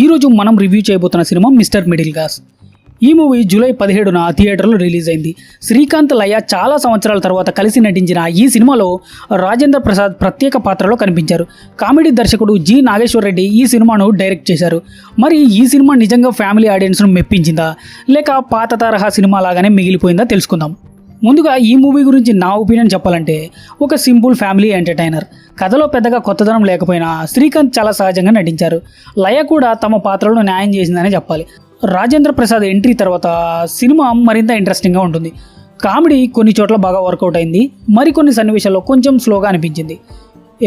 ఈరోజు మనం రివ్యూ చేయబోతున్న సినిమా మిస్టర్ మిడిల్ క్లాస్. ఈ మూవీ జూలై 17న థియేటర్లో రిలీజ్ అయింది. శ్రీకాంత్, లయ చాలా సంవత్సరాల తర్వాత కలిసి నటించిన ఈ సినిమాలో రాజేంద్ర ప్రసాద్ ప్రత్యేక పాత్రలో కనిపించారు. కామెడీ దర్శకుడు జి నాగేశ్వర్ రెడ్డి ఈ సినిమాను డైరెక్ట్ చేశారు. మరి ఈ సినిమా నిజంగా ఫ్యామిలీ ఆడియన్స్ను మెప్పించిందా లేక పాత తరహా సినిమా లాగానే మిగిలిపోయిందా తెలుసుకుందాం. ముందుగా ఈ మూవీ గురించి నా ఒపీనియన్ చెప్పాలంటే ఒక సింపుల్ ఫ్యామిలీ ఎంటర్టైనర్. కథలో పెద్దగా కొత్తదనం లేకపోయినా శ్రీకాంత్ చాలా సహజంగా నటించారు. లయ కూడా తమ పాత్రలో న్యాయం చేసిందనే చెప్పాలి. రాజేంద్ర ప్రసాద్ ఎంట్రీ తర్వాత సినిమా మరింత ఇంట్రెస్టింగ్గా ఉంటుంది. కామెడీ కొన్ని చోట్ల బాగా వర్కౌట్ అయింది, మరికొన్ని సన్నివేశాల్లో కొంచెం స్లోగా అనిపించింది.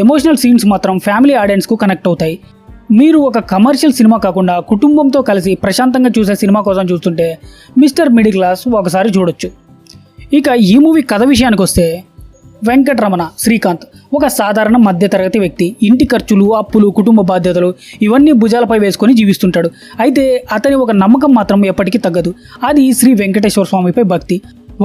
ఎమోషనల్ సీన్స్ మాత్రం ఫ్యామిలీ ఆడియన్స్కు కనెక్ట్ అవుతాయి. మీరు ఒక కమర్షియల్ సినిమా కాకుండా కుటుంబంతో కలిసి ప్రశాంతంగా చూసే సినిమా కోసం చూస్తుంటే మిస్టర్ మిడిల్ క్లాస్ ఒకసారి చూడొచ్చు. ఇక ఈ మూవీ కథ విషయానికి వస్తే, వెంకటరమణ శ్రీకాంత్ ఒక సాధారణ మధ్యతరగతి వ్యక్తి. ఇంటి ఖర్చులు, అప్పులు, కుటుంబ బాధ్యతలు ఇవన్నీ భుజాలపై వేసుకొని జీవిస్తుంటాడు. అయితే అతని ఒక నమ్మకం మాత్రం ఎప్పటికీ తగ్గదు. అది శ్రీ వెంకటేశ్వర స్వామిపై భక్తి.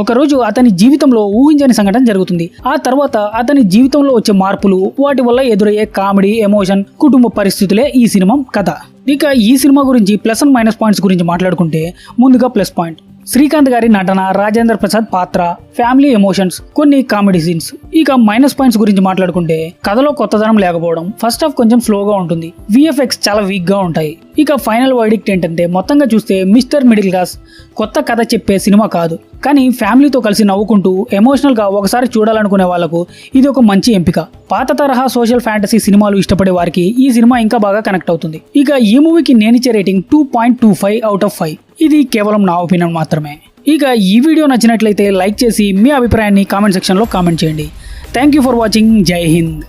ఒకరోజు అతని జీవితంలో ఊహించని సంఘటన జరుగుతుంది. ఆ తర్వాత అతని జీవితంలో వచ్చే మార్పులు, వాటి వల్ల ఎదురయ్యే కామెడీ, ఎమోషన్, కుటుంబ పరిస్థితులే ఈ సినిమా కథ. ఇక ఈ సినిమా గురించి ప్లస్ అండ్ మైనస్ పాయింట్స్ గురించి మాట్లాడుకుంటే, ముందుగా ప్లస్ పాయింట్ శ్రీకాంత్ గారి నటన, రాజేంద్ర ప్రసాద్ పాత్ర, ఫ్యామిలీ ఎమోషన్స్, కొన్ని కామెడీ సీన్స్. ఇక మైనస్ పాయింట్స్ గురించి మాట్లాడుకుంటే, కథలో కొత్తదనం లేకపోవడం, ఫస్ట్ హాఫ్ కొంచెం స్లోగా ఉంటుంది, విఎఫ్ఎక్స్ చాలా వీక్ గా ఉంటాయి. ఇక ఫైనల్ వర్డిక్ట్ ఏంటంటే, మొత్తంగా చూస్తే మిస్టర్ మిడిల్ క్లాస్ కొత్త కథ చెప్పే సినిమా కాదు, కానీ ఫ్యామిలీతో కలిసి నవ్వుకుంటూ ఎమోషనల్గా ఒకసారి చూడాలనుకునే వాళ్లకు ఇది ఒక మంచి ఎంపిక. పాత తరహా సోషల్ ఫ్యాంటసీ సినిమాలు ఇష్టపడే వారికి ఈ సినిమా ఇంకా బాగా కనెక్ట్ అవుతుంది. ఇక ఈ మూవీకి నేనిచ్చే రేటింగ్ 2.25/5. ఇది కేవలం నా ఒపీనియన్ మాత్రమే. ఇక ఈ వీడియో నచ్చినట్లయితే లైక్ చేసి మీ అభిప్రాయాన్ని కామెంట్ సెక్షన్లో కామెంట్ చేయండి. Thank you for watching. జై హింద్.